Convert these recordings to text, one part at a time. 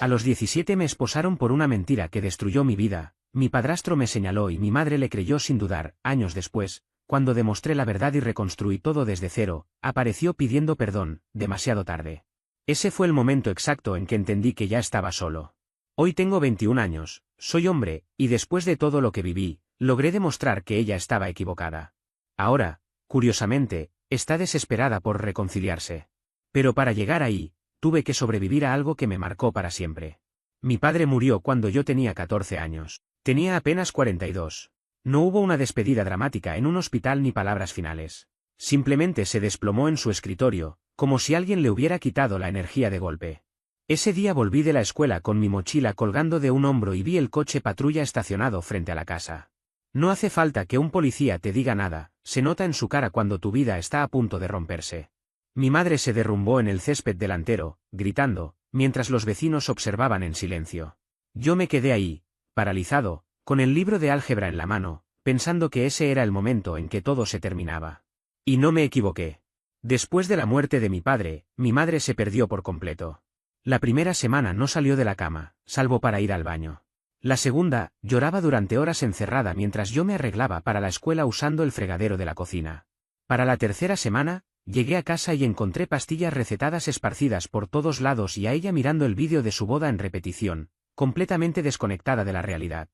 A los 17 me esposaron por una mentira que destruyó mi vida, mi padrastro me señaló y mi madre le creyó sin dudar. Años después, cuando demostré la verdad y reconstruí todo desde cero, apareció pidiendo perdón, demasiado tarde. Ese fue el momento exacto en que entendí que ya estaba solo. Hoy tengo 21 años, soy hombre, y después de todo lo que viví, logré demostrar que ella estaba equivocada. Ahora, curiosamente, está desesperada por reconciliarse. Pero para llegar ahí, tuve que sobrevivir a algo que me marcó para siempre. Mi padre murió cuando yo tenía 14 años. Tenía apenas 42. No hubo una despedida dramática en un hospital ni palabras finales. Simplemente se desplomó en su escritorio, como si alguien le hubiera quitado la energía de golpe. Ese día volví de la escuela con mi mochila colgando de un hombro y vi el coche patrulla estacionado frente a la casa. No hace falta que un policía te diga nada, se nota en su cara cuando tu vida está a punto de romperse. Mi madre se derrumbó en el césped delantero, gritando, mientras los vecinos observaban en silencio. Yo me quedé ahí, paralizado, con el libro de álgebra en la mano, pensando que ese era el momento en que todo se terminaba. Y no me equivoqué. Después de la muerte de mi padre, mi madre se perdió por completo. La primera semana no salió de la cama, salvo para ir al baño. La segunda, lloraba durante horas encerrada mientras yo me arreglaba para la escuela usando el fregadero de la cocina. Para la tercera semana, llegué a casa y encontré pastillas recetadas esparcidas por todos lados y a ella mirando el vídeo de su boda en repetición, completamente desconectada de la realidad.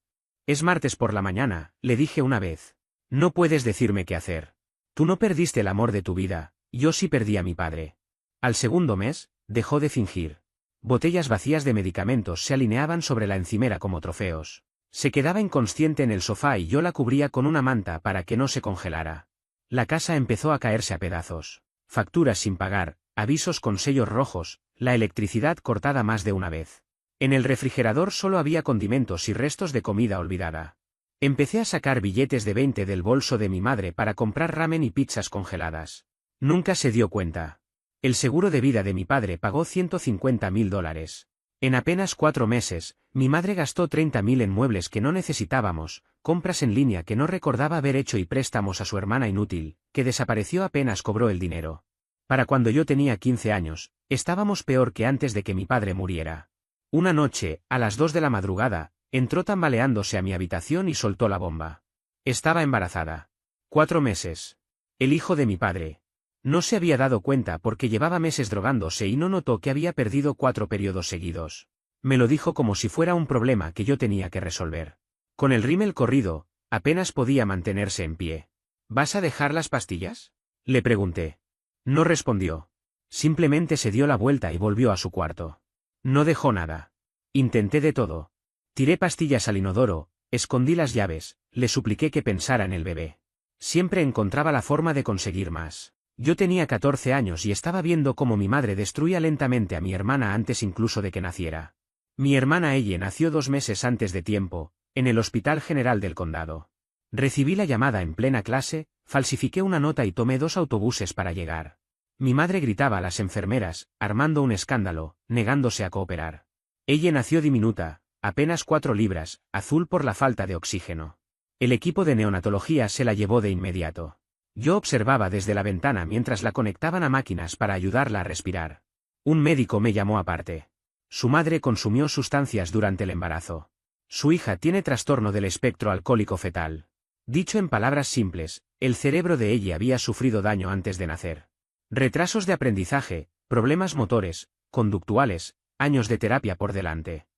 Es martes por la mañana, le dije una vez. No puedes decirme qué hacer. Tú no perdiste el amor de tu vida, yo sí perdí a mi padre. Al segundo mes, dejó de fingir. Botellas vacías de medicamentos se alineaban sobre la encimera como trofeos. Se quedaba inconsciente en el sofá y yo la cubría con una manta para que no se congelara. La casa empezó a caerse a pedazos. Facturas sin pagar, avisos con sellos rojos, la electricidad cortada más de una vez. En el refrigerador solo había condimentos y restos de comida olvidada. Empecé a sacar billetes de 20 del bolso de mi madre para comprar ramen y pizzas congeladas. Nunca se dio cuenta. El seguro de vida de mi padre pagó $150.000. En apenas 4 meses, mi madre gastó $30.000 en muebles que no necesitábamos, compras en línea que no recordaba haber hecho y préstamos a su hermana inútil, que desapareció apenas cobró el dinero. Para cuando yo tenía 15 años, estábamos peor que antes de que mi padre muriera. Una noche, a las 2 de la madrugada, entró tambaleándose a mi habitación y soltó la bomba. Estaba embarazada. 4 meses. El hijo de mi padre. No se había dado cuenta porque llevaba meses drogándose y no notó que había perdido 4 periodos seguidos. Me lo dijo como si fuera un problema que yo tenía que resolver. Con el rímel corrido, apenas podía mantenerse en pie. ¿Vas a dejar las pastillas?, le pregunté. No respondió. Simplemente se dio la vuelta y volvió a su cuarto. No dejó nada. Intenté de todo. Tiré pastillas al inodoro, escondí las llaves, le supliqué que pensara en el bebé. Siempre encontraba la forma de conseguir más. Yo tenía 14 años y estaba viendo cómo mi madre destruía lentamente a mi hermana antes incluso de que naciera. Mi hermana Elle nació 2 meses antes de tiempo, en el Hospital General del Condado. Recibí la llamada en plena clase, falsifiqué una nota y tomé 2 autobuses para llegar. Mi madre gritaba a las enfermeras, armando un escándalo, negándose a cooperar. Elle nació diminuta, apenas 4 libras, azul por la falta de oxígeno. El equipo de neonatología se la llevó de inmediato. Yo observaba desde la ventana mientras la conectaban a máquinas para ayudarla a respirar. Un médico me llamó aparte. Su madre consumió sustancias durante el embarazo. Su hija tiene trastorno del espectro alcohólico fetal. Dicho en palabras simples, el cerebro de ella había sufrido daño antes de nacer. Retrasos de aprendizaje, problemas motores, conductuales, años de terapia por delante.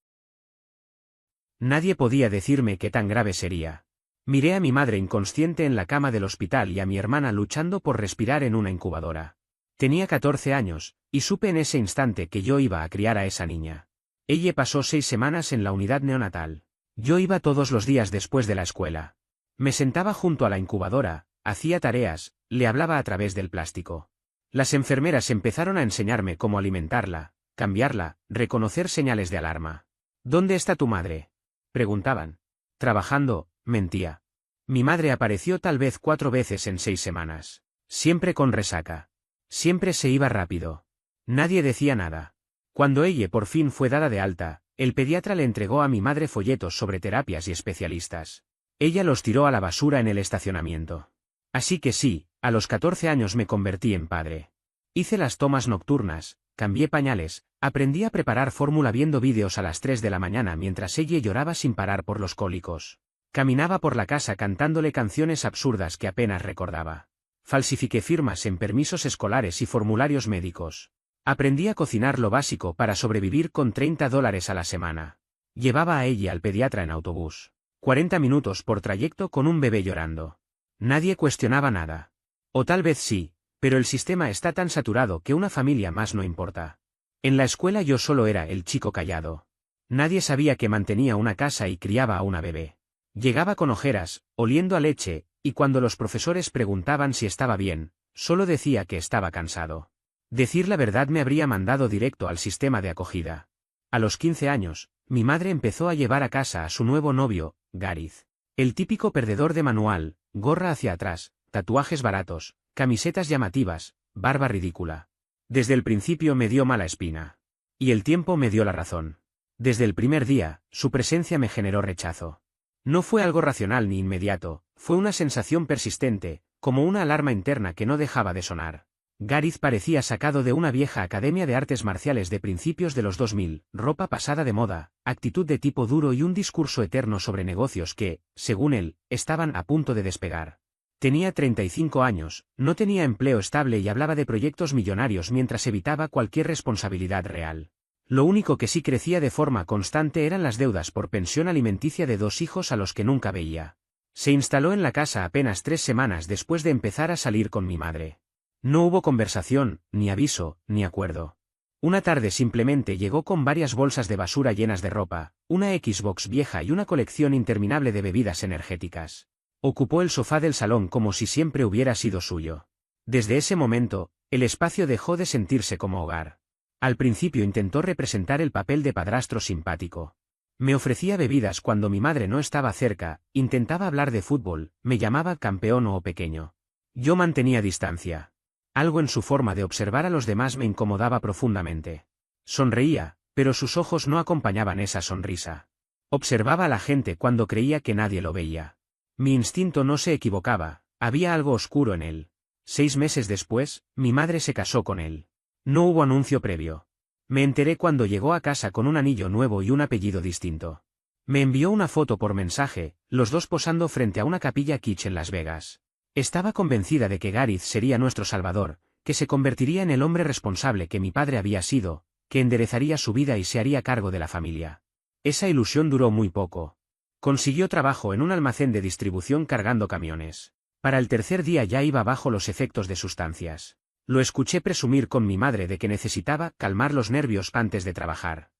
Nadie podía decirme qué tan grave sería. Miré a mi madre inconsciente en la cama del hospital y a mi hermana luchando por respirar en una incubadora. Tenía 14 años, y supe en ese instante que yo iba a criar a esa niña. Ella pasó 6 semanas en la unidad neonatal. Yo iba todos los días después de la escuela. Me sentaba junto a la incubadora, hacía tareas, le hablaba a través del plástico. Las enfermeras empezaron a enseñarme cómo alimentarla, cambiarla, reconocer señales de alarma. ¿Dónde está tu madre?, preguntaban. Trabajando, mentía. Mi madre apareció tal vez 4 veces en 6 semanas. Siempre con resaca. Siempre se iba rápido. Nadie decía nada. Cuando ella por fin fue dada de alta, el pediatra le entregó a mi madre folletos sobre terapias y especialistas. Ella los tiró a la basura en el estacionamiento. Así que sí, a los 14 años me convertí en padre. Hice las tomas nocturnas, cambié pañales, Aprendí a preparar fórmula viendo vídeos a las 3 de la mañana mientras ella lloraba sin parar por los cólicos. Caminaba por la casa cantándole canciones absurdas que apenas recordaba. Falsifiqué firmas en permisos escolares y formularios médicos. Aprendí a cocinar lo básico para sobrevivir con $30 a la semana. Llevaba a ella al pediatra en autobús. 40 minutos por trayecto con un bebé llorando. Nadie cuestionaba nada. O tal vez sí, pero el sistema está tan saturado que una familia más no importa. En la escuela yo solo era el chico callado. Nadie sabía que mantenía una casa y criaba a una bebé. Llegaba con ojeras, oliendo a leche, y cuando los profesores preguntaban si estaba bien, solo decía que estaba cansado. Decir la verdad me habría mandado directo al sistema de acogida. A los 15 años, mi madre empezó a llevar a casa a su nuevo novio, Gareth. El típico perdedor de manual, gorra hacia atrás, tatuajes baratos, camisetas llamativas, barba ridícula. Desde el principio me dio mala espina. Y el tiempo me dio la razón. Desde el primer día, su presencia me generó rechazo. No fue algo racional ni inmediato, fue una sensación persistente, como una alarma interna que no dejaba de sonar. Gareth parecía sacado de una vieja academia de artes marciales de principios de los 2000, ropa pasada de moda, actitud de tipo duro y un discurso eterno sobre negocios que, según él, estaban a punto de despegar. Tenía 35 años, no tenía empleo estable y hablaba de proyectos millonarios mientras evitaba cualquier responsabilidad real. Lo único que sí crecía de forma constante eran las deudas por pensión alimenticia de 2 hijos a los que nunca veía. Se instaló en la casa apenas 3 semanas después de empezar a salir con mi madre. No hubo conversación, ni aviso, ni acuerdo. Una tarde simplemente llegó con varias bolsas de basura llenas de ropa, una Xbox vieja y una colección interminable de bebidas energéticas. Ocupó el sofá del salón como si siempre hubiera sido suyo. Desde ese momento, el espacio dejó de sentirse como hogar. Al principio intentó representar el papel de padrastro simpático. Me ofrecía bebidas cuando mi madre no estaba cerca, intentaba hablar de fútbol, me llamaba campeón o pequeño. Yo mantenía distancia. Algo en su forma de observar a los demás me incomodaba profundamente. Sonreía, pero sus ojos no acompañaban esa sonrisa. Observaba a la gente cuando creía que nadie lo veía. Mi instinto no se equivocaba, había algo oscuro en él. 6 meses después, mi madre se casó con él. No hubo anuncio previo. Me enteré cuando llegó a casa con un anillo nuevo y un apellido distinto. Me envió una foto por mensaje, los dos posando frente a una capilla kitsch en Las Vegas. Estaba convencida de que Gareth sería nuestro salvador, que se convertiría en el hombre responsable que mi padre había sido, que enderezaría su vida y se haría cargo de la familia. Esa ilusión duró muy poco. Consiguió trabajo en un almacén de distribución cargando camiones. Para el tercer día ya iba bajo los efectos de sustancias. Lo escuché presumir con mi madre de que necesitaba calmar los nervios antes de trabajar.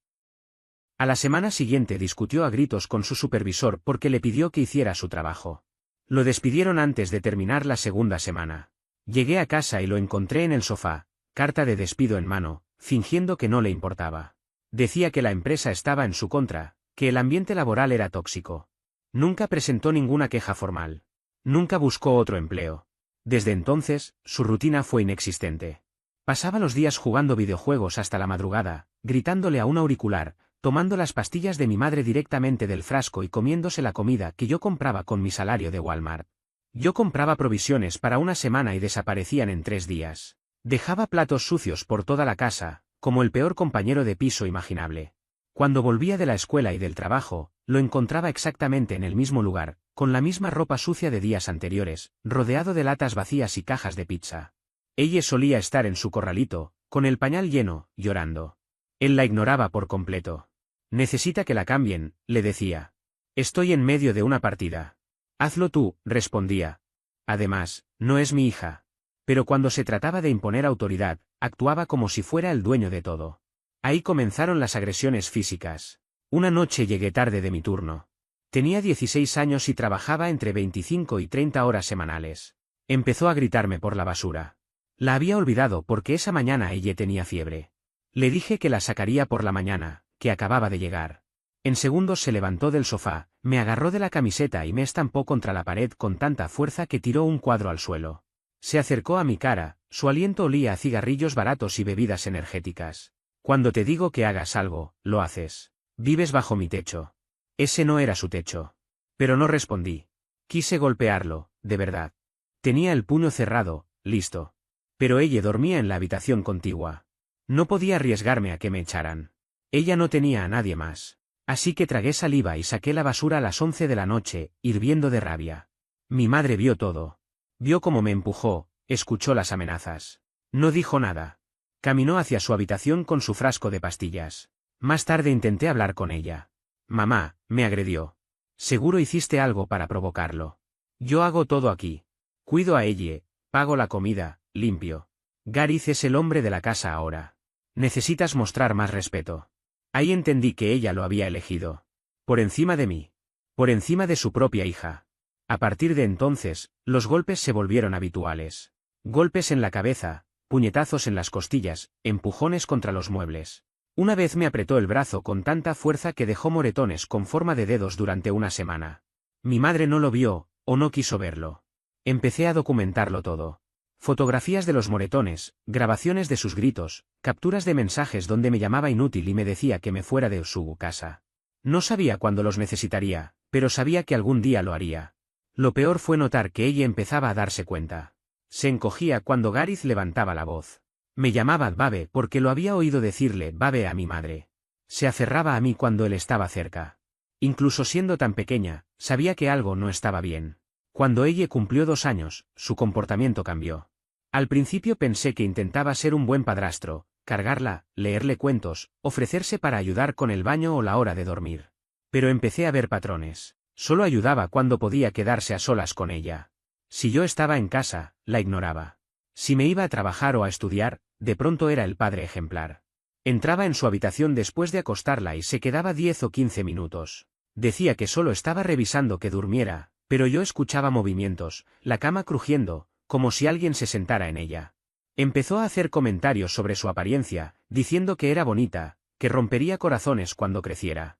A la semana siguiente discutió a gritos con su supervisor porque le pidió que hiciera su trabajo. Lo despidieron antes de terminar la segunda semana. Llegué a casa y lo encontré en el sofá, carta de despido en mano, fingiendo que no le importaba. Decía que la empresa estaba en su contra, que el ambiente laboral era tóxico. Nunca presentó ninguna queja formal. Nunca buscó otro empleo. Desde entonces, su rutina fue inexistente. Pasaba los días jugando videojuegos hasta la madrugada, gritándole a un auricular, tomando las pastillas de mi madre directamente del frasco y comiéndose la comida que yo compraba con mi salario de Walmart. Yo compraba provisiones para una semana y desaparecían en 3 días. Dejaba platos sucios por toda la casa, como el peor compañero de piso imaginable. Cuando volvía de la escuela y del trabajo, lo encontraba exactamente en el mismo lugar, con la misma ropa sucia de días anteriores, rodeado de latas vacías y cajas de pizza. Ella solía estar en su corralito, con el pañal lleno, llorando. Él la ignoraba por completo. «Necesita que la cambien», le decía. «Estoy en medio de una partida». «Hazlo tú», respondía. Además, no es mi hija. Pero cuando se trataba de imponer autoridad, actuaba como si fuera el dueño de todo. Ahí comenzaron las agresiones físicas. Una noche llegué tarde de mi turno. Tenía 16 años y trabajaba entre 25 y 30 horas semanales. Empezó a gritarme por la basura. La había olvidado porque esa mañana ella tenía fiebre. Le dije que la sacaría por la mañana, que acababa de llegar. En segundos se levantó del sofá, me agarró de la camiseta y me estampó contra la pared con tanta fuerza que tiró un cuadro al suelo. Se acercó a mi cara, su aliento olía a cigarrillos baratos y bebidas energéticas. «Cuando te digo que hagas algo, lo haces. Vives bajo mi techo». Ese no era su techo. Pero no respondí. Quise golpearlo, de verdad. Tenía el puño cerrado, listo. Pero ella dormía en la habitación contigua. No podía arriesgarme a que me echaran. Ella no tenía a nadie más. Así que tragué saliva y saqué la basura a las 11 de la noche, hirviendo de rabia. Mi madre vio todo. Vio cómo me empujó, escuchó las amenazas. No dijo nada. Caminó hacia su habitación con su frasco de pastillas. Más tarde intenté hablar con ella. Mamá, me agredió. Seguro hiciste algo para provocarlo. Yo hago todo aquí. Cuido a ella, pago la comida, limpio. Gareth es el hombre de la casa ahora. Necesitas mostrar más respeto. Ahí entendí que ella lo había elegido. Por encima de mí. Por encima de su propia hija. A partir de entonces, los golpes se volvieron habituales. Golpes en la cabeza, puñetazos en las costillas, empujones contra los muebles. Una vez me apretó el brazo con tanta fuerza que dejó moretones con forma de dedos durante una semana. Mi madre no lo vio, o no quiso verlo. Empecé a documentarlo todo. Fotografías de los moretones, grabaciones de sus gritos, capturas de mensajes donde me llamaba inútil y me decía que me fuera de su casa. No sabía cuándo los necesitaría, pero sabía que algún día lo haría. Lo peor fue notar que ella empezaba a darse cuenta. Se encogía cuando Gareth levantaba la voz. Me llamaba Babe porque lo había oído decirle Babe a mi madre. Se aferraba a mí cuando él estaba cerca. Incluso siendo tan pequeña, sabía que algo no estaba bien. Cuando ella cumplió 2 años, su comportamiento cambió. Al principio pensé que intentaba ser un buen padrastro, cargarla, leerle cuentos, ofrecerse para ayudar con el baño o la hora de dormir. Pero empecé a ver patrones. Solo ayudaba cuando podía quedarse a solas con ella. Si yo estaba en casa, la ignoraba. Si me iba a trabajar o a estudiar, de pronto era el padre ejemplar. Entraba en su habitación después de acostarla y se quedaba 10 o 15 minutos. Decía que solo estaba revisando que durmiera, pero yo escuchaba movimientos, la cama crujiendo, como si alguien se sentara en ella. Empezó a hacer comentarios sobre su apariencia, diciendo que era bonita, que rompería corazones cuando creciera.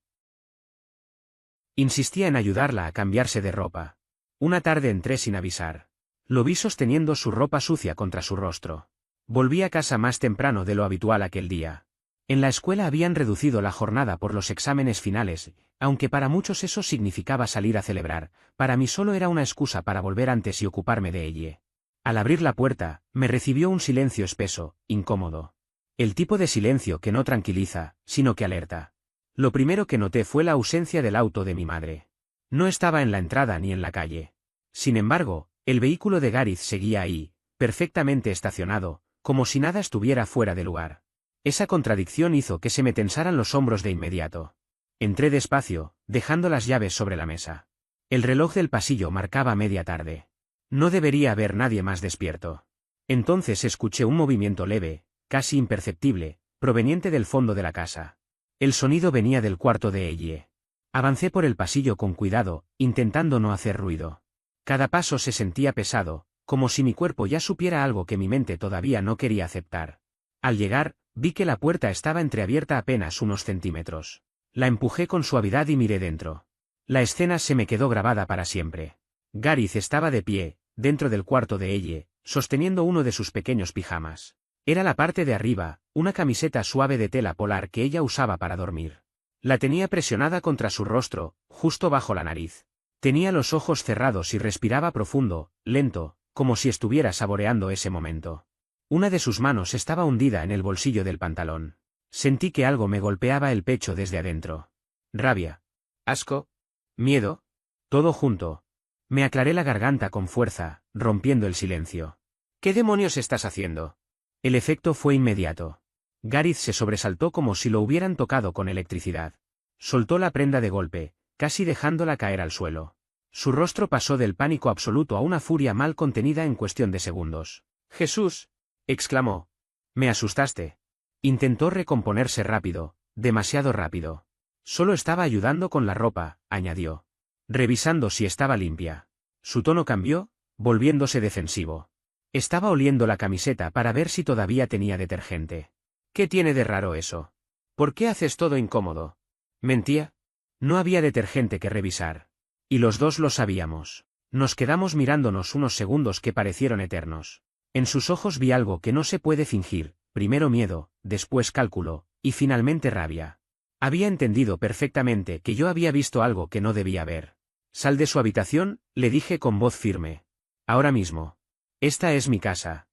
Insistía en ayudarla a cambiarse de ropa. Una tarde entré sin avisar. Lo vi sosteniendo su ropa sucia contra su rostro. Volví a casa más temprano de lo habitual aquel día. En la escuela habían reducido la jornada por los exámenes finales, aunque para muchos eso significaba salir a celebrar, para mí solo era una excusa para volver antes y ocuparme de ella. Al abrir la puerta, me recibió un silencio espeso, incómodo. El tipo de silencio que no tranquiliza, sino que alerta. Lo primero que noté fue la ausencia del auto de mi madre. No estaba en la entrada ni en la calle. Sin embargo, el vehículo de Gareth seguía ahí, perfectamente estacionado, como si nada estuviera fuera de lugar. Esa contradicción hizo que se me tensaran los hombros de inmediato. Entré despacio, dejando las llaves sobre la mesa. El reloj del pasillo marcaba media tarde. No debería haber nadie más despierto. Entonces escuché un movimiento leve, casi imperceptible, proveniente del fondo de la casa. El sonido venía del cuarto de ella. Avancé por el pasillo con cuidado, intentando no hacer ruido. Cada paso se sentía pesado, como si mi cuerpo ya supiera algo que mi mente todavía no quería aceptar. Al llegar, vi que la puerta estaba entreabierta apenas unos centímetros. La empujé con suavidad y miré dentro. La escena se me quedó grabada para siempre. Gareth estaba de pie, dentro del cuarto de ella, sosteniendo uno de sus pequeños pijamas. Era la parte de arriba, una camiseta suave de tela polar que ella usaba para dormir. La tenía presionada contra su rostro, justo bajo la nariz. Tenía los ojos cerrados y respiraba profundo, lento, como si estuviera saboreando ese momento. Una de sus manos estaba hundida en el bolsillo del pantalón. Sentí que algo me golpeaba el pecho desde adentro. Rabia. Asco. Miedo. Todo junto. Me aclaré la garganta con fuerza, rompiendo el silencio. ¿Qué demonios estás haciendo? El efecto fue inmediato. Gareth se sobresaltó como si lo hubieran tocado con electricidad. Soltó la prenda de golpe, casi dejándola caer al suelo. Su rostro pasó del pánico absoluto a una furia mal contenida en cuestión de segundos. ¡Jesús!, exclamó. Me asustaste. Intentó recomponerse rápido, demasiado rápido. Solo estaba ayudando con la ropa, añadió. Revisando si estaba limpia. Su tono cambió, volviéndose defensivo. Estaba oliendo la camiseta para ver si todavía tenía detergente. ¿Qué tiene de raro eso? ¿Por qué haces todo incómodo? ¿Mentía? No había detergente que revisar. Y los dos lo sabíamos. Nos quedamos mirándonos unos segundos que parecieron eternos. En sus ojos vi algo que no se puede fingir, primero miedo, después cálculo, y finalmente rabia. Había entendido perfectamente que yo había visto algo que no debía ver. Sal de su habitación, le dije con voz firme. Ahora mismo. Esta es mi casa.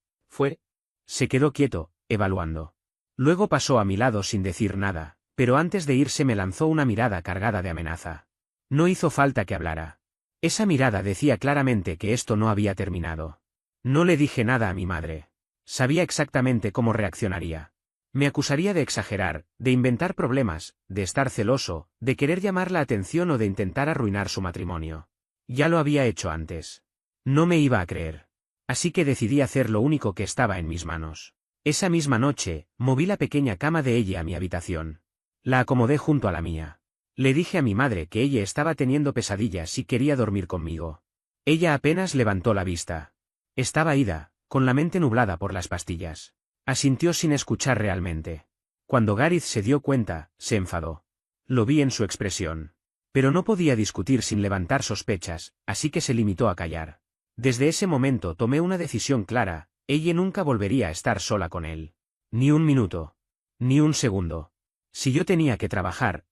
Se quedó quieto, evaluando. Luego pasó a mi lado sin decir nada, pero antes de irse me lanzó una mirada cargada de amenaza. No hizo falta que hablara. Esa mirada decía claramente que esto no había terminado. No le dije nada a mi madre. Sabía exactamente cómo reaccionaría. Me acusaría de exagerar, de inventar problemas, de estar celoso, de querer llamar la atención o de intentar arruinar su matrimonio. Ya lo había hecho antes. No me iba a creer. Así que decidí hacer lo único que estaba en mis manos. Esa misma noche, moví la pequeña cama de ella a mi habitación. La acomodé junto a la mía. Le dije a mi madre que ella estaba teniendo pesadillas y quería dormir conmigo. Ella apenas levantó la vista. Estaba ida, con la mente nublada por las pastillas. Asintió sin escuchar realmente. Cuando Gareth se dio cuenta, se enfadó. Lo vi en su expresión. Pero no podía discutir sin levantar sospechas, así que se limitó a callar. Desde ese momento tomé una decisión clara: ella nunca volvería a estar sola con él. Ni un minuto. Ni un segundo. Si yo tenía que trabajar,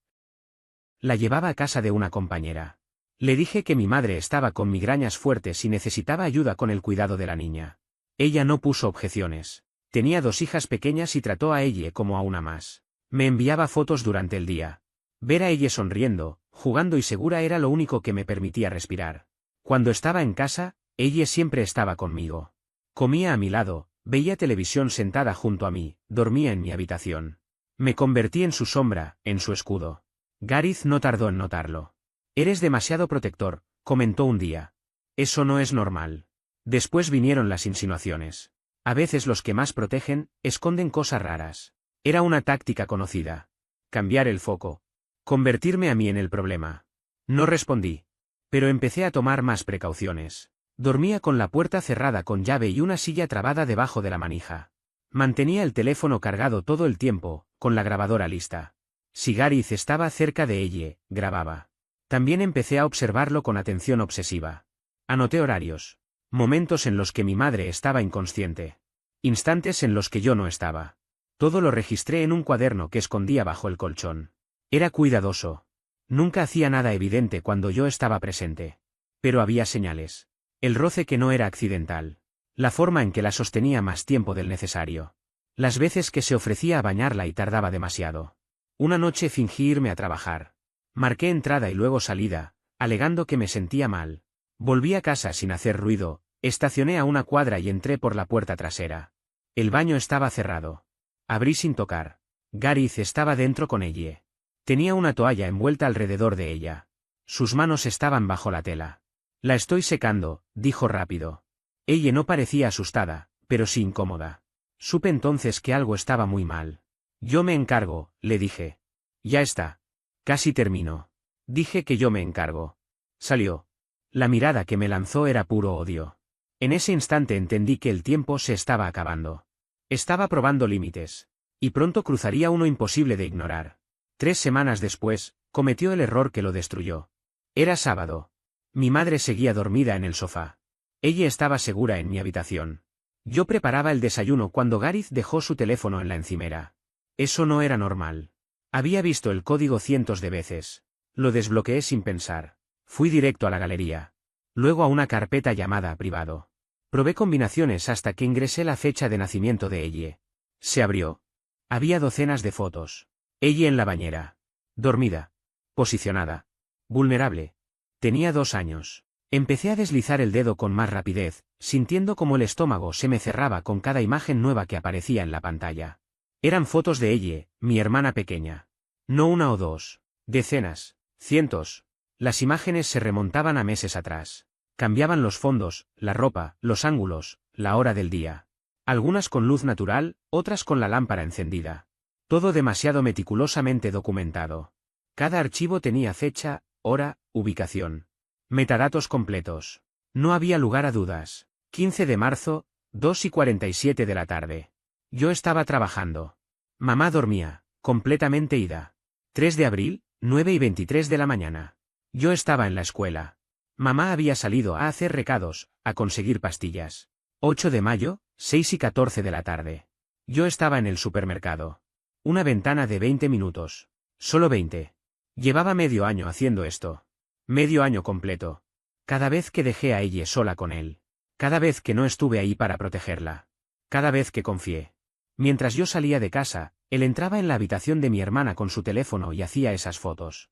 la llevaba a casa de una compañera. Le dije que mi madre estaba con migrañas fuertes y necesitaba ayuda con el cuidado de la niña. Ella no puso objeciones. Tenía 2 hijas pequeñas y trató a ella como a una más. Me enviaba fotos durante el día. Ver a ella sonriendo, jugando y segura era lo único que me permitía respirar. Cuando estaba en casa, ella siempre estaba conmigo. Comía a mi lado, veía televisión sentada junto a mí, dormía en mi habitación. Me convertí en su sombra, en su escudo. Gareth no tardó en notarlo. «Eres demasiado protector», comentó un día. «Eso no es normal». Después vinieron las insinuaciones. A veces los que más protegen, esconden cosas raras. Era una táctica conocida. Cambiar el foco. Convertirme a mí en el problema. No respondí. Pero empecé a tomar más precauciones. Dormía con la puerta cerrada con llave y una silla trabada debajo de la manija. Mantenía el teléfono cargado todo el tiempo, con la grabadora lista. Si Gareth estaba cerca de ella, grababa. También empecé a observarlo con atención obsesiva. Anoté horarios. Momentos en los que mi madre estaba inconsciente. Instantes en los que yo no estaba. Todo lo registré en un cuaderno que escondía bajo el colchón. Era cuidadoso. Nunca hacía nada evidente cuando yo estaba presente. Pero había señales. El roce que no era accidental. La forma en que la sostenía más tiempo del necesario. Las veces que se ofrecía a bañarla y tardaba demasiado. Una noche fingí irme a trabajar. Marqué entrada y luego salida, alegando que me sentía mal. Volví a casa sin hacer ruido, estacioné a una cuadra y entré por la puerta trasera. El baño estaba cerrado. Abrí sin tocar. Gareth estaba dentro con ella. Tenía una toalla envuelta alrededor de ella. Sus manos estaban bajo la tela. «La estoy secando», dijo rápido. Ella no parecía asustada, pero sí incómoda. Supe entonces que algo estaba muy mal. «Yo me encargo», le dije. «Ya está. Casi termino». Dije que yo me encargo. Salió. La mirada que me lanzó era puro odio. En ese instante entendí que el tiempo se estaba acabando. Estaba probando límites. Y pronto cruzaría uno imposible de ignorar. 3 semanas después, cometió el error que lo destruyó. Era sábado. Mi madre seguía dormida en el sofá. Ella estaba segura en mi habitación. Yo preparaba el desayuno cuando Gareth dejó su teléfono en la encimera. Eso no era normal. Había visto el código cientos de veces. Lo desbloqueé sin pensar. Fui directo a la galería. Luego a una carpeta llamada privado. Probé combinaciones hasta que ingresé la fecha de nacimiento de ella. Se abrió. Había docenas de fotos. Ella en la bañera. Dormida. Posicionada. Vulnerable. Tenía 2 años. Empecé a deslizar el dedo con más rapidez, sintiendo como el estómago se me cerraba con cada imagen nueva que aparecía en la pantalla. Eran fotos de ella, mi hermana pequeña. No 1 o 2. Decenas. Cientos. Las imágenes se remontaban a meses atrás. Cambiaban los fondos, la ropa, los ángulos, la hora del día. Algunas con luz natural, otras con la lámpara encendida. Todo demasiado meticulosamente documentado. Cada archivo tenía fecha, hora, ubicación. Metadatos completos. No había lugar a dudas. 15 de marzo, 2:47 de la tarde. Yo estaba trabajando. Mamá dormía, completamente ida. 3 de abril, 9:23 de la mañana. Yo estaba en la escuela. Mamá había salido a hacer recados, a conseguir pastillas. 8 de mayo, 6:14 de la tarde. Yo estaba en el supermercado. Una ventana de 20 minutos. Solo 20. Llevaba medio año haciendo esto. Medio año completo. Cada vez que dejé a ella sola con él. Cada vez que no estuve ahí para protegerla. Cada vez que confié. Mientras yo salía de casa, Él entraba en la habitación de mi hermana con su teléfono y hacía esas fotos.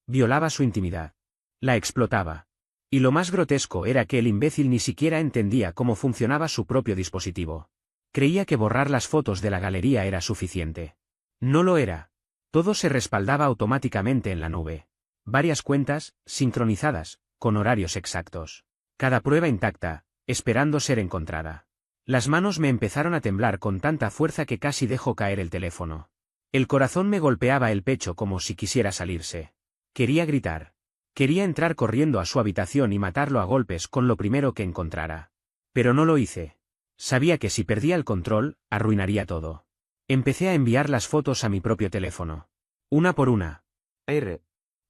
Violaba su intimidad. La explotaba. Y lo más grotesco era que el imbécil ni siquiera entendía cómo funcionaba su propio dispositivo. Creía que borrar las fotos de la galería era suficiente. No lo era. Todo se respaldaba automáticamente en la nube. Varias cuentas, sincronizadas, con horarios exactos. Cada prueba intacta, esperando ser encontrada. Las manos me empezaron a temblar con tanta fuerza que casi dejó caer el teléfono. El corazón me golpeaba el pecho como si quisiera salirse. Quería gritar. Quería entrar corriendo a su habitación y matarlo a golpes con lo primero que encontrara. Pero no lo hice. Sabía que si perdía el control, arruinaría todo. Empecé a enviar las fotos a mi propio teléfono. Una por una.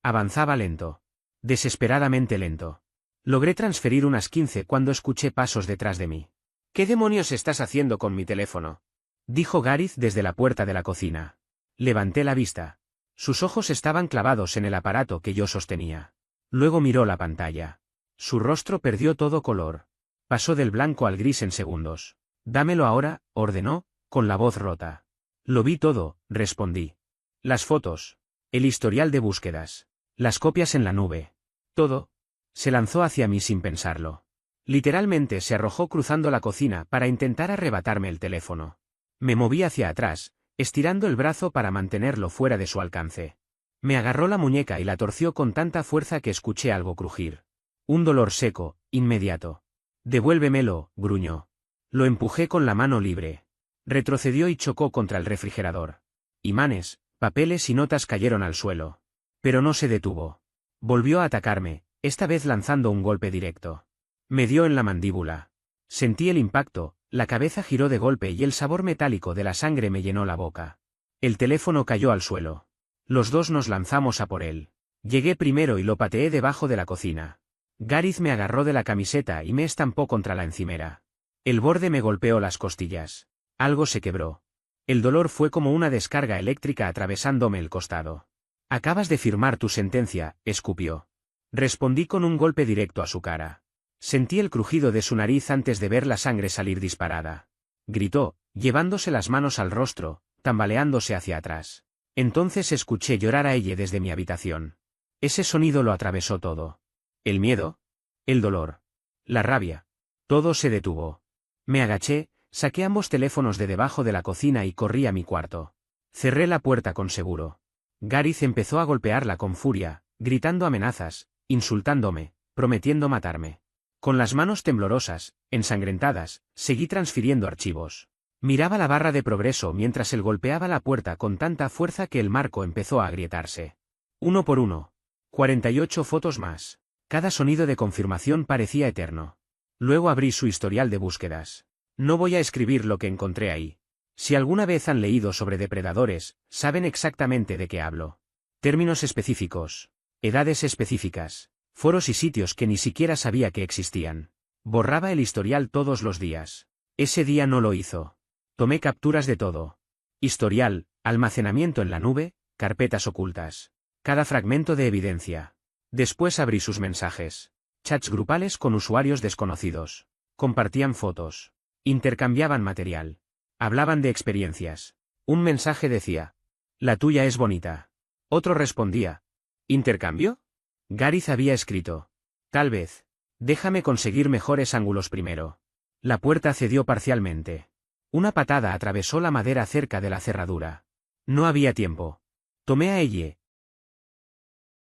Avanzaba lento. Desesperadamente lento. Logré transferir unas 15 cuando escuché pasos detrás de mí. ¿Qué demonios estás haciendo con mi teléfono?, dijo Gareth desde la puerta de la cocina. Levanté la vista. Sus ojos estaban clavados en el aparato que yo sostenía. Luego miró la pantalla. Su rostro perdió todo color. Pasó del blanco al gris en segundos. Dámelo ahora, ordenó, con la voz rota. Lo vi todo, respondí. Las fotos. El historial de búsquedas. Las copias en la nube. Todo. Se lanzó hacia mí sin pensarlo. Literalmente se arrojó cruzando la cocina para intentar arrebatarme el teléfono. Me moví hacia atrás, estirando el brazo para mantenerlo fuera de su alcance. Me agarró la muñeca y la torció con tanta fuerza que escuché algo crujir. Un dolor seco, inmediato. «Devuélvemelo», gruñó. Lo empujé con la mano libre. Retrocedió y chocó contra el refrigerador. Imanes, papeles y notas cayeron al suelo. Pero no se detuvo. Volvió a atacarme, esta vez lanzando un golpe directo. Me dio en la mandíbula. Sentí el impacto, la cabeza giró de golpe y el sabor metálico de la sangre me llenó la boca. El teléfono cayó al suelo. Los dos nos lanzamos a por él. Llegué primero y lo pateé debajo de la cocina. Gareth me agarró de la camiseta y me estampó contra la encimera. El borde me golpeó las costillas. Algo se quebró. El dolor fue como una descarga eléctrica atravesándome el costado. «Acabas de firmar tu sentencia», escupió. Respondí con un golpe directo a su cara. Sentí el crujido de su nariz antes de ver la sangre salir disparada. Gritó, llevándose las manos al rostro, tambaleándose hacia atrás. Entonces escuché llorar a ella desde mi habitación. Ese sonido lo atravesó todo. El miedo, el dolor, la rabia. Todo se detuvo. Me agaché, saqué ambos teléfonos de debajo de la cocina y corrí a mi cuarto. Cerré la puerta con seguro. Gareth empezó a golpearla con furia, gritando amenazas, insultándome, prometiendo matarme. Con las manos temblorosas, ensangrentadas, seguí transfiriendo archivos. Miraba la barra de progreso mientras él golpeaba la puerta con tanta fuerza que el marco empezó a agrietarse. Uno por uno. 48 fotos más. Cada sonido de confirmación parecía eterno. Luego abrí su historial de búsquedas. No voy a escribir lo que encontré ahí. Si alguna vez han leído sobre depredadores, saben exactamente de qué hablo. Términos específicos. Edades específicas. Foros y sitios que ni siquiera sabía que existían. Borraba el historial todos los días. Ese día no lo hizo. Tomé capturas de todo. Historial, almacenamiento en la nube, carpetas ocultas. Cada fragmento de evidencia. Después abrí sus mensajes. Chats grupales con usuarios desconocidos. Compartían fotos. Intercambiaban material. Hablaban de experiencias. Un mensaje decía: «La tuya es bonita». Otro respondía: «¿Intercambio?». Gareth había escrito: «Tal vez. Déjame conseguir mejores ángulos primero». La puerta cedió parcialmente. Una patada atravesó la madera cerca de la cerradura. No había tiempo. Tomé a ella.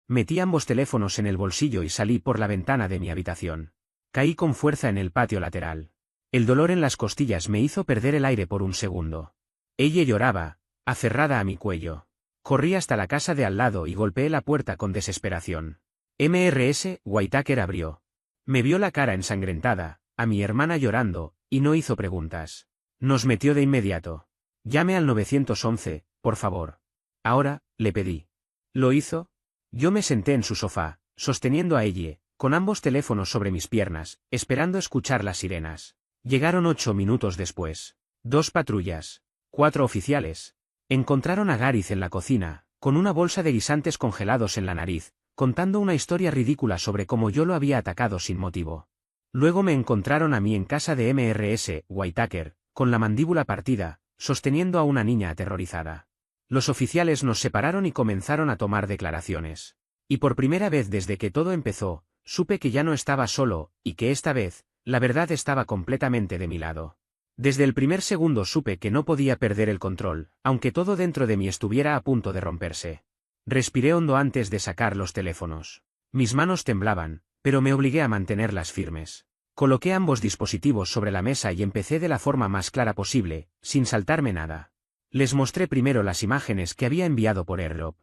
Metí ambos teléfonos en el bolsillo y salí por la ventana de mi habitación. Caí con fuerza en el patio lateral. El dolor en las costillas me hizo perder el aire por un segundo. Ella lloraba, aferrada a mi cuello. Corrí hasta la casa de al lado y golpeé la puerta con desesperación. Mrs. Whitaker abrió. Me vio la cara ensangrentada, a mi hermana llorando, y no hizo preguntas. Nos metió de inmediato. «Llame al 911, por favor». «Ahora», le pedí. ¿Lo hizo? Yo me senté en su sofá, sosteniendo a ella, con ambos teléfonos sobre mis piernas, esperando escuchar las sirenas. Llegaron 8 minutos después. 2 patrullas. 4 oficiales. Encontraron a Gareth en la cocina, con una bolsa de guisantes congelados en la nariz, contando una historia ridícula sobre cómo yo lo había atacado sin motivo. Luego me encontraron a mí en casa de Mrs. Whitaker, con la mandíbula partida, sosteniendo a una niña aterrorizada. Los oficiales nos separaron y comenzaron a tomar declaraciones. Y por primera vez desde que todo empezó, supe que ya no estaba solo, y que esta vez, la verdad estaba completamente de mi lado. Desde el primer segundo supe que no podía perder el control, aunque todo dentro de mí estuviera a punto de romperse. Respiré hondo antes de sacar los teléfonos. Mis manos temblaban, pero me obligué a mantenerlas firmes. Coloqué ambos dispositivos sobre la mesa y empecé de la forma más clara posible, sin saltarme nada. Les mostré primero las imágenes que había enviado por AirDrop.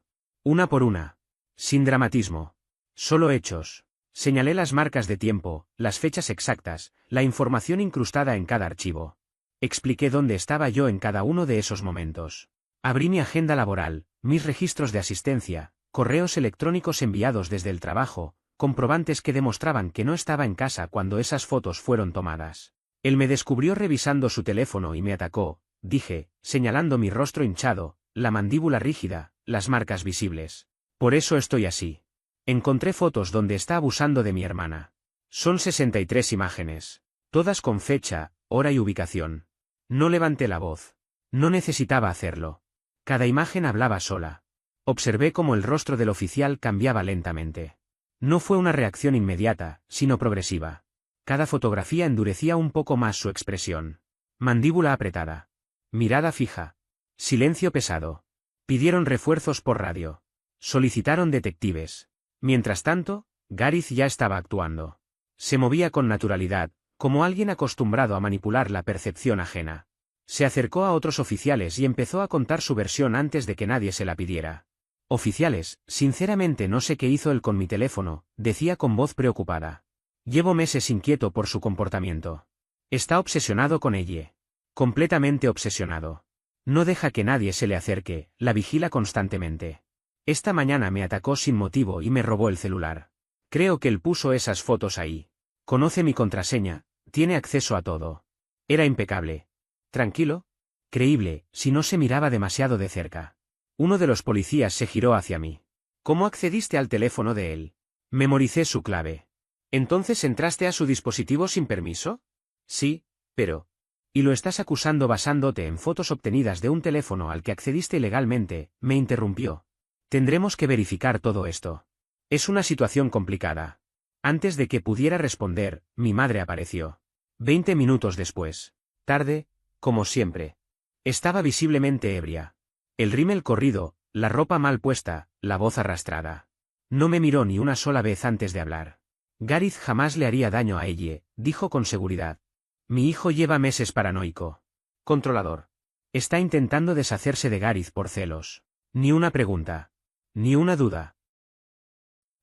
Una por una. Sin dramatismo. Solo hechos. Señalé las marcas de tiempo, las fechas exactas, la información incrustada en cada archivo. Expliqué dónde estaba yo en cada uno de esos momentos. Abrí mi agenda laboral, mis registros de asistencia, correos electrónicos enviados desde el trabajo, comprobantes que demostraban que no estaba en casa cuando esas fotos fueron tomadas. Él me descubrió revisando su teléfono y me atacó, dije, señalando mi rostro hinchado, la mandíbula rígida, las marcas visibles. Por eso estoy así. Encontré fotos donde está abusando de mi hermana. Son 63 imágenes. Todas con fecha, hora y ubicación. No levanté la voz. No necesitaba hacerlo. Cada imagen hablaba sola. Observé cómo el rostro del oficial cambiaba lentamente. No fue una reacción inmediata, sino progresiva. Cada fotografía endurecía un poco más su expresión. Mandíbula apretada. Mirada fija. Silencio pesado. Pidieron refuerzos por radio. Solicitaron detectives. Mientras tanto, Gareth ya estaba actuando. Se movía con naturalidad, como alguien acostumbrado a manipular la percepción ajena. Se acercó a otros oficiales y empezó a contar su versión antes de que nadie se la pidiera. Oficiales, sinceramente no sé qué hizo él con mi teléfono, decía con voz preocupada. Llevo meses inquieto por su comportamiento. Está obsesionado con ella. Completamente obsesionado. No deja que nadie se le acerque, la vigila constantemente. Esta mañana me atacó sin motivo y me robó el celular. Creo que él puso esas fotos ahí. Conoce mi contraseña, tiene acceso a todo. Era impecable. Tranquilo. Creíble, si no se miraba demasiado de cerca. Uno de los policías se giró hacia mí. ¿Cómo accediste al teléfono de él? Memoricé su clave. ¿Entonces entraste a su dispositivo sin permiso? Sí, pero... ¿Y lo estás acusando basándote en fotos obtenidas de un teléfono al que accediste ilegalmente? Me interrumpió. Tendremos que verificar todo esto. Es una situación complicada. Antes de que pudiera responder, mi madre apareció. 20 minutos después. Tarde, como siempre. Estaba visiblemente ebria. El rímel corrido, la ropa mal puesta, la voz arrastrada. No me miró ni una sola vez antes de hablar. Gareth jamás le haría daño a ella, dijo con seguridad. Mi hijo lleva meses paranoico. Controlador. Está intentando deshacerse de Gareth por celos. Ni una pregunta. Ni una duda.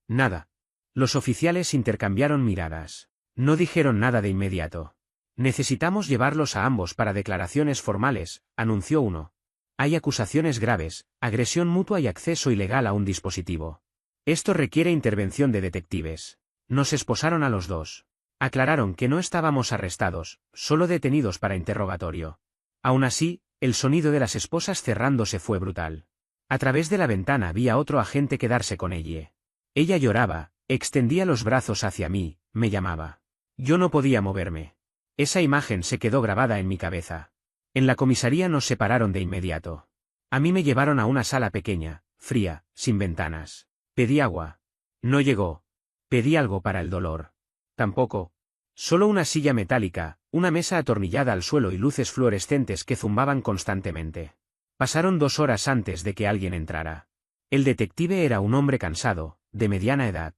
Nada. Los oficiales intercambiaron miradas. No dijeron nada de inmediato. Necesitamos llevarlos a ambos para declaraciones formales, anunció uno. Hay acusaciones graves, agresión mutua y acceso ilegal a un dispositivo. Esto requiere intervención de detectives. Nos esposaron a los dos. Aclararon que no estábamos arrestados, solo detenidos para interrogatorio. Aún así, el sonido de las esposas cerrándose fue brutal. A través de la ventana vi a otro agente quedarse con ella. Ella lloraba, extendía los brazos hacia mí, me llamaba. Yo no podía moverme. Esa imagen se quedó grabada en mi cabeza. En la comisaría nos separaron de inmediato. A mí me llevaron a una sala pequeña, fría, sin ventanas. Pedí agua. No llegó. Pedí algo para el dolor. Tampoco. Solo una silla metálica, una mesa atornillada al suelo y luces fluorescentes que zumbaban constantemente. Pasaron 2 horas antes de que alguien entrara. El detective era un hombre cansado, de mediana edad.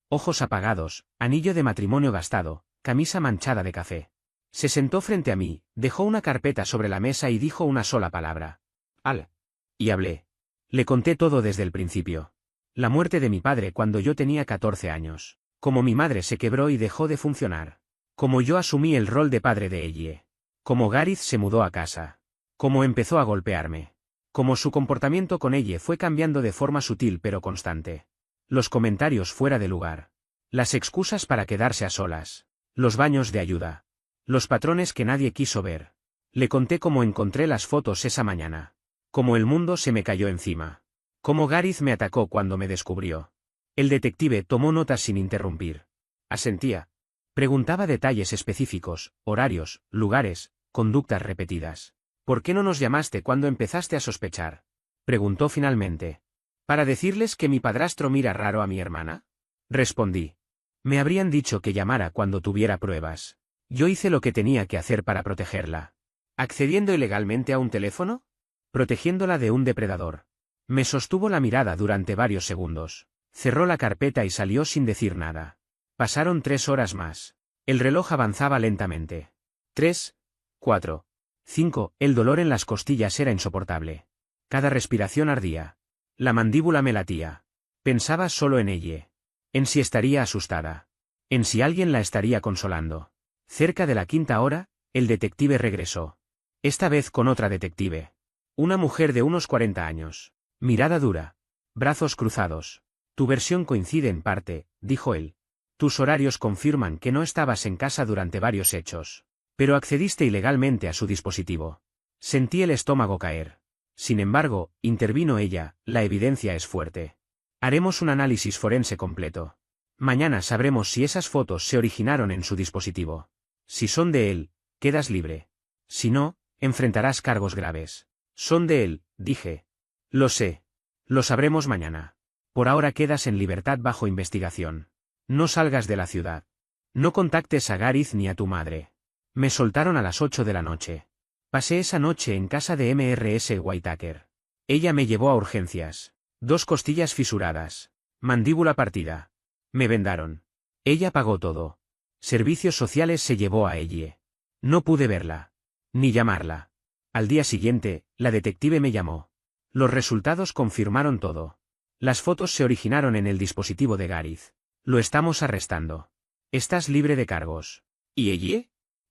Ojos apagados, anillo de matrimonio gastado, camisa manchada de café. Se sentó frente a mí, dejó una carpeta sobre la mesa y dijo una sola palabra. Al. Y hablé. Le conté todo desde el principio. La muerte de mi padre cuando yo tenía 14 años. Cómo mi madre se quebró y dejó de funcionar. Cómo yo asumí el rol de padre de ella. Cómo Gareth se mudó a casa. Cómo empezó a golpearme. Cómo su comportamiento con ella fue cambiando de forma sutil pero constante. Los comentarios fuera de lugar. Las excusas para quedarse a solas. Los baños de ayuda. Los patrones que nadie quiso ver. Le conté cómo encontré las fotos esa mañana. Cómo el mundo se me cayó encima. Cómo Gareth me atacó cuando me descubrió. El detective tomó notas sin interrumpir. Asentía. Preguntaba detalles específicos, horarios, lugares, conductas repetidas. ¿Por qué no nos llamaste cuando empezaste a sospechar? Preguntó finalmente. ¿Para decirles que mi padrastro mira raro a mi hermana? Respondí. Me habrían dicho que llamara cuando tuviera pruebas. Yo hice lo que tenía que hacer para protegerla. ¿Accediendo ilegalmente a un teléfono? Protegiéndola de un depredador. Me sostuvo la mirada durante varios segundos. Cerró la carpeta y salió sin decir nada. Pasaron 3 horas más. El reloj avanzaba lentamente. 3, 4, 5. El dolor en las costillas era insoportable. Cada respiración ardía. La mandíbula me latía. Pensaba solo en ella. En si estaría asustada. En si alguien la estaría consolando. Cerca de la 5ª hora, el detective regresó. Esta vez con otra detective. Una mujer de unos 40 años. Mirada dura. Brazos cruzados. Tu versión coincide en parte, dijo él. Tus horarios confirman que no estabas en casa durante varios hechos. Pero accediste ilegalmente a su dispositivo. Sentí el estómago caer. Sin embargo, intervino ella, la evidencia es fuerte. Haremos un análisis forense completo. Mañana sabremos si esas fotos se originaron en su dispositivo. Si son de él, quedas libre. Si no, enfrentarás cargos graves. Son de él, dije. Lo sé. Lo sabremos mañana. Por ahora quedas en libertad bajo investigación. No salgas de la ciudad. No contactes a Gareth ni a tu madre. Me soltaron a las 8 de la noche. Pasé esa noche en casa de Mrs. Whitaker. Ella me llevó a urgencias. 2 costillas fisuradas. Mandíbula partida. Me vendaron. Ella pagó todo. Servicios sociales se llevó a ella. No pude verla. Ni llamarla. Al día siguiente, la detective me llamó. Los resultados confirmaron todo. Las fotos se originaron en el dispositivo de Gareth. Lo estamos arrestando. Estás libre de cargos. ¿Y ella?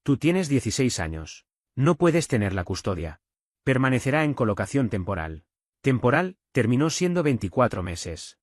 Tú tienes 16 años. No puedes tener la custodia. Permanecerá en colocación temporal. Temporal, terminó siendo 24 meses.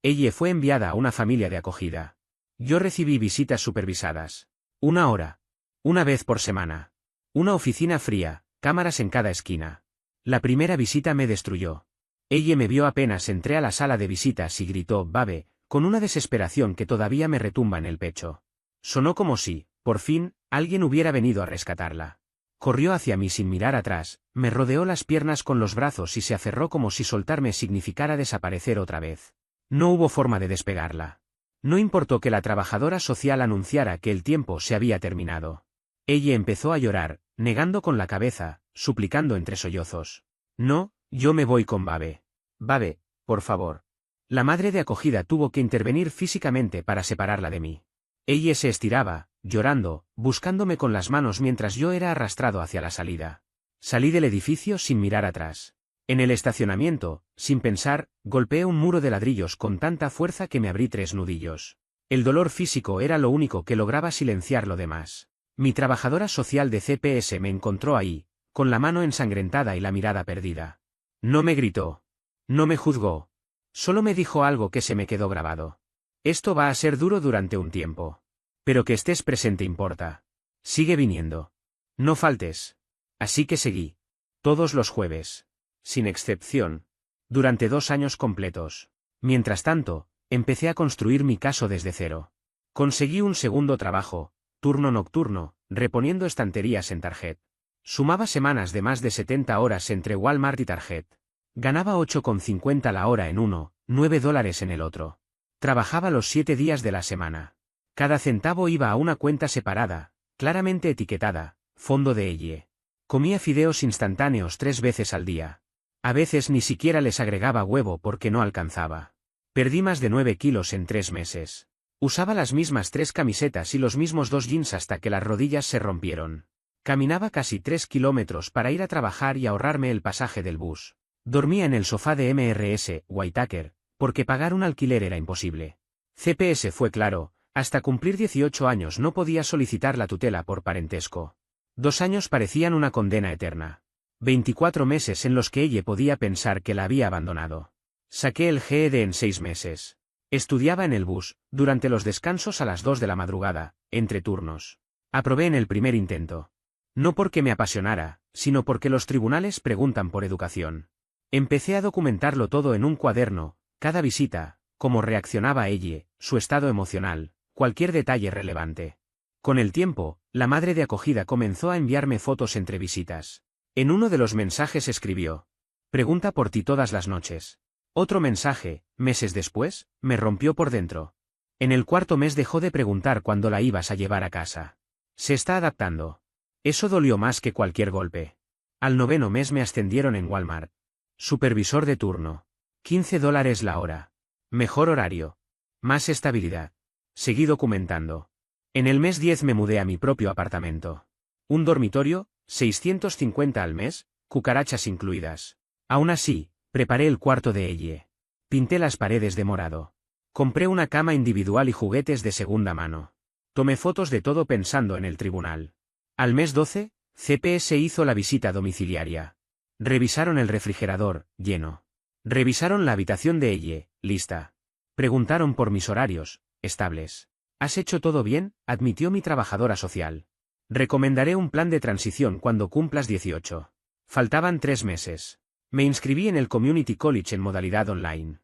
Ella fue enviada a una familia de acogida. Yo recibí visitas supervisadas. 1 hora. 1 vez por semana. Una oficina fría, cámaras en cada esquina. La primera visita me destruyó. Ella me vio apenas entré a la sala de visitas y gritó «Babe», con una desesperación que todavía me retumba en el pecho. Sonó como si, por fin, alguien hubiera venido a rescatarla. Corrió hacia mí sin mirar atrás, me rodeó las piernas con los brazos y se aferró como si soltarme significara desaparecer otra vez. No hubo forma de despegarla. No importó que la trabajadora social anunciara que el tiempo se había terminado. Ella empezó a llorar, negando con la cabeza, suplicando entre sollozos. No, yo me voy con Babe. Babe, por favor. La madre de acogida tuvo que intervenir físicamente para separarla de mí. Ella se estiraba, llorando, buscándome con las manos mientras yo era arrastrado hacia la salida. Salí del edificio sin mirar atrás. En el estacionamiento, sin pensar, golpeé un muro de ladrillos con tanta fuerza que me abrí 3 nudillos. El dolor físico era lo único que lograba silenciar lo demás. Mi trabajadora social de CPS me encontró ahí, con la mano ensangrentada y la mirada perdida. No me gritó. No me juzgó. Solo me dijo algo que se me quedó grabado. Esto va a ser duro durante un tiempo. Pero que estés presente importa. Sigue viniendo. No faltes. Así que seguí. Todos los jueves. Sin excepción. Durante 2 años completos. Mientras tanto, empecé a construir mi caso desde cero. Conseguí un segundo trabajo, turno nocturno, reponiendo estanterías en Target. Sumaba semanas de más de 70 horas entre Walmart y Target. Ganaba 8,50 la hora en uno, $9 en el otro. Trabajaba los 7 días de la semana. Cada centavo iba a una cuenta separada, claramente etiquetada, fondo de ella. Comía fideos instantáneos 3 veces al día. A veces ni siquiera les agregaba huevo porque no alcanzaba. Perdí más de 9 kilos en 3 meses. Usaba las mismas 3 camisetas y los mismos 2 jeans hasta que las rodillas se rompieron. Caminaba casi 3 kilómetros para ir a trabajar y ahorrarme el pasaje del bus. Dormía en el sofá de Mrs. Whitaker, porque pagar un alquiler era imposible. CPS fue claro, hasta cumplir 18 años no podía solicitar la tutela por parentesco. 2 años parecían una condena eterna. 24 meses en los que ella podía pensar que la había abandonado. Saqué el GED en 6 meses. Estudiaba en el bus, durante los descansos a las 2 de la madrugada, entre turnos. Aprobé en el primer intento. No porque me apasionara, sino porque los tribunales preguntan por educación. Empecé a documentarlo todo en un cuaderno, cada visita, cómo reaccionaba ella, su estado emocional, cualquier detalle relevante. Con el tiempo, la madre de acogida comenzó a enviarme fotos entre visitas. En uno de los mensajes escribió: pregunta por ti todas las noches. Otro mensaje, meses después, me rompió por dentro. En el cuarto mes dejó de preguntar cuándo la ibas a llevar a casa. Se está adaptando. Eso dolió más que cualquier golpe. Al 9º mes me ascendieron en Walmart. Supervisor de turno. $15 la hora. Mejor horario. Más estabilidad. Seguí documentando. En el mes 10 me mudé a mi propio apartamento. Un dormitorio, 650 al mes, cucarachas incluidas. Aún así, preparé el cuarto de ella. Pinté las paredes de morado. Compré una cama individual y juguetes de segunda mano. Tomé fotos de todo pensando en el tribunal. Al mes 12, CPS hizo la visita domiciliaria. Revisaron el refrigerador, lleno. Revisaron la habitación de ella, lista. Preguntaron por mis horarios, estables. ¿Has hecho todo bien?, admitió mi trabajadora social. Recomendaré un plan de transición cuando cumplas 18. Faltaban 3 meses. Me inscribí en el Community College en modalidad online.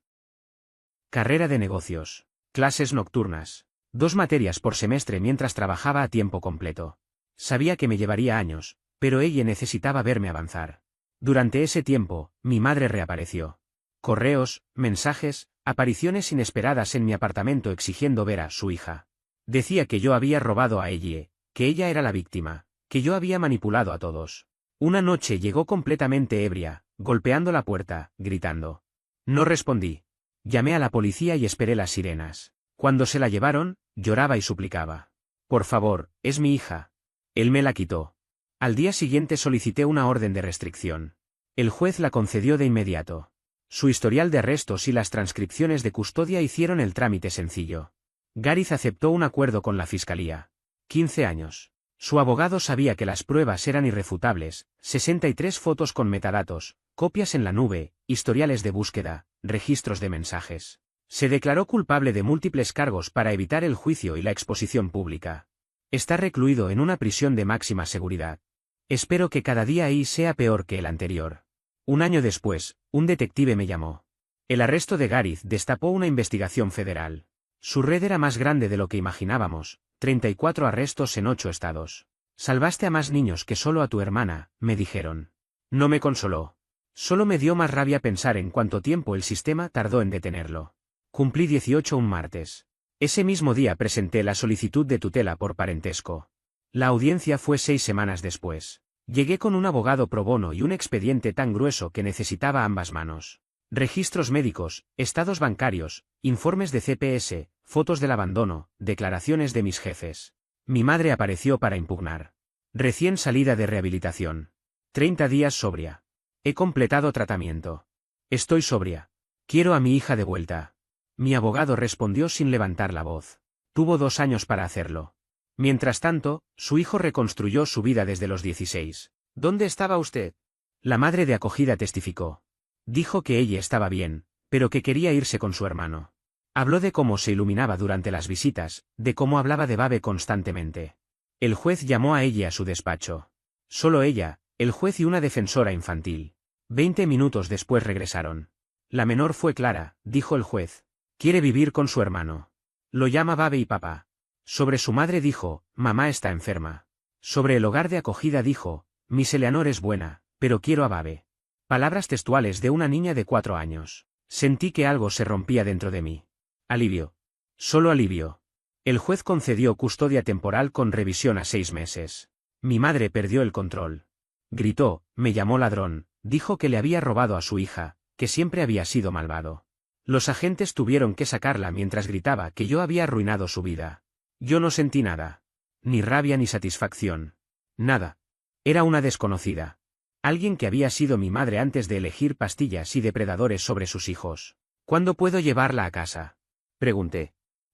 Carrera de negocios. Clases nocturnas. 2 materias por semestre mientras trabajaba a tiempo completo. Sabía que me llevaría años, pero ella necesitaba verme avanzar. Durante ese tiempo, mi madre reapareció. Correos, mensajes, apariciones inesperadas en mi apartamento exigiendo ver a su hija. Decía que yo había robado a ella, que ella era la víctima, que yo había manipulado a todos. Una noche llegó completamente ebria, golpeando la puerta, gritando. No respondí. Llamé a la policía y esperé las sirenas. Cuando se la llevaron, lloraba y suplicaba. Por favor, es mi hija. Él me la quitó. Al día siguiente solicité una orden de restricción. El juez la concedió de inmediato. Su historial de arrestos y las transcripciones de custodia hicieron el trámite sencillo. Gareth aceptó un acuerdo con la fiscalía. 15 años. Su abogado sabía que las pruebas eran irrefutables, 63 fotos con metadatos, copias en la nube, historiales de búsqueda, registros de mensajes. Se declaró culpable de múltiples cargos para evitar el juicio y la exposición pública. Está recluido en una prisión de máxima seguridad. Espero que cada día ahí sea peor que el anterior. Un año después, un detective me llamó. El arresto de Gareth destapó una investigación federal. Su red era más grande de lo que imaginábamos, 34 arrestos en 8 estados. Salvaste a más niños que solo a tu hermana, me dijeron. No me consoló. Solo me dio más rabia pensar en cuánto tiempo el sistema tardó en detenerlo. Cumplí 18 un martes. Ese mismo día presenté la solicitud de tutela por parentesco. La audiencia fue 6 semanas después. Llegué con un abogado pro bono y un expediente tan grueso que necesitaba ambas manos. Registros médicos, estados bancarios, informes de CPS, fotos del abandono, declaraciones de mis jefes. Mi madre apareció para impugnar. Recién salida de rehabilitación. 30 días sobria. He completado tratamiento. Estoy sobria. Quiero a mi hija de vuelta. Mi abogado respondió sin levantar la voz. Tuvo 2 años para hacerlo. Mientras tanto, su hijo reconstruyó su vida desde los 16. ¿Dónde estaba usted? La madre de acogida testificó. Dijo que ella estaba bien, pero que quería irse con su hermano. Habló de cómo se iluminaba durante las visitas, de cómo hablaba de Babe constantemente. El juez llamó a ella a su despacho. Solo ella, el juez y una defensora infantil. 20 minutos después regresaron. La menor fue Clara, dijo el juez. Quiere vivir con su hermano. Lo llama Babe y papá. Sobre su madre dijo, mamá está enferma. Sobre el hogar de acogida dijo, Miss Eleanor es buena, pero quiero a Babe. Palabras textuales de una niña de 4 años. Sentí que algo se rompía dentro de mí. Alivio. Solo alivio. El juez concedió custodia temporal con revisión a 6 meses. Mi madre perdió el control. Gritó, me llamó ladrón, dijo que le había robado a su hija, que siempre había sido malvado. Los agentes tuvieron que sacarla mientras gritaba que yo había arruinado su vida. Yo no sentí nada. Ni rabia ni satisfacción. Nada. Era una desconocida. Alguien que había sido mi madre antes de elegir pastillas y depredadores sobre sus hijos. ¿Cuándo puedo llevarla a casa? Pregunté.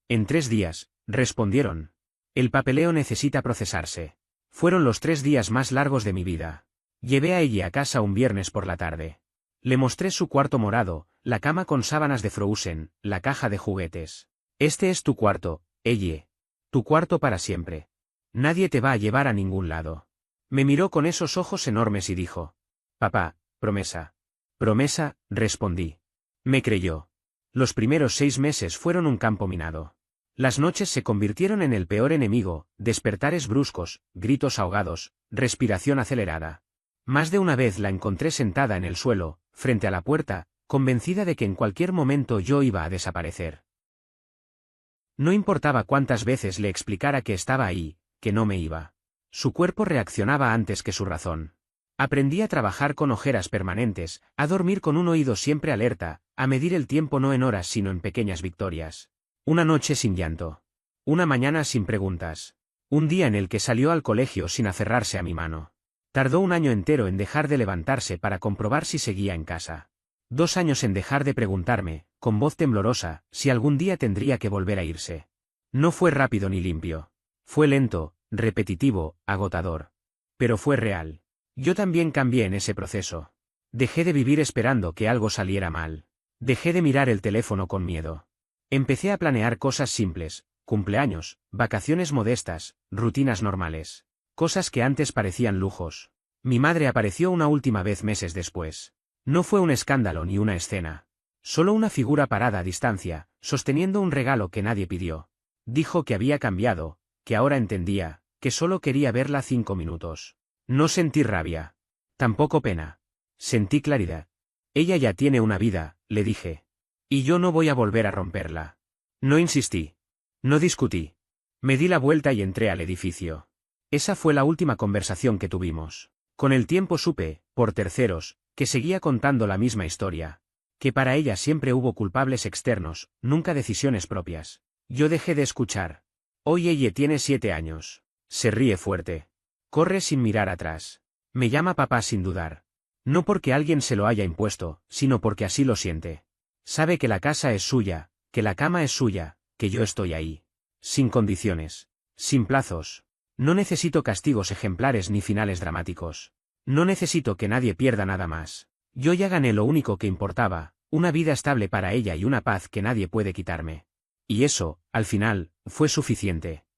En 3 días, respondieron. El papeleo necesita procesarse. Fueron los 3 días más largos de mi vida. Llevé a ella a casa un viernes por la tarde. Le mostré su cuarto morado, la cama con sábanas de Frozen, la caja de juguetes. Este es tu cuarto, ella. Tu cuarto para siempre. Nadie te va a llevar a ningún lado. Me miró con esos ojos enormes y dijo. Papá, promesa. Promesa, respondí. Me creyó. Los primeros 6 meses fueron un campo minado. Las noches se convirtieron en el peor enemigo, despertares bruscos, gritos ahogados, respiración acelerada. Más de una vez la encontré sentada en el suelo, frente a la puerta, convencida de que en cualquier momento yo iba a desaparecer. No importaba cuántas veces le explicara que estaba ahí, que no me iba. Su cuerpo reaccionaba antes que su razón. Aprendí a trabajar con ojeras permanentes, a dormir con un oído siempre alerta, a medir el tiempo no en horas sino en pequeñas victorias. Una noche sin llanto. Una mañana sin preguntas. Un día en el que salió al colegio sin aferrarse a mi mano. Tardó un año entero en dejar de levantarse para comprobar si seguía en casa. 2 años en dejar de preguntarme, con voz temblorosa, si algún día tendría que volver a irse. No fue rápido ni limpio. Fue lento, repetitivo, agotador. Pero fue real. Yo también cambié en ese proceso. Dejé de vivir esperando que algo saliera mal. Dejé de mirar el teléfono con miedo. Empecé a planear cosas simples, cumpleaños, vacaciones modestas, rutinas normales. Cosas que antes parecían lujos. Mi madre apareció una última vez meses después. No fue un escándalo ni una escena. Solo una figura parada a distancia, sosteniendo un regalo que nadie pidió. Dijo que había cambiado, que ahora entendía, que solo quería verla 5 minutos. No sentí rabia. Tampoco pena. Sentí claridad. Ella ya tiene una vida, le dije. Y yo no voy a volver a romperla. No insistí. No discutí. Me di la vuelta y entré al edificio. Esa fue la última conversación que tuvimos. Con el tiempo supe, por terceros, que seguía contando la misma historia. Que para ella siempre hubo culpables externos, nunca decisiones propias. Yo dejé de escuchar. Hoy ella tiene 7 años. Se ríe fuerte. Corre sin mirar atrás. Me llama papá sin dudar. No porque alguien se lo haya impuesto, sino porque así lo siente. Sabe que la casa es suya, que la cama es suya, que yo estoy ahí. Sin condiciones. Sin plazos. No necesito castigos ejemplares ni finales dramáticos. No necesito que nadie pierda nada más. Yo ya gané lo único que importaba, una vida estable para ella y una paz que nadie puede quitarme. Y eso, al final, fue suficiente.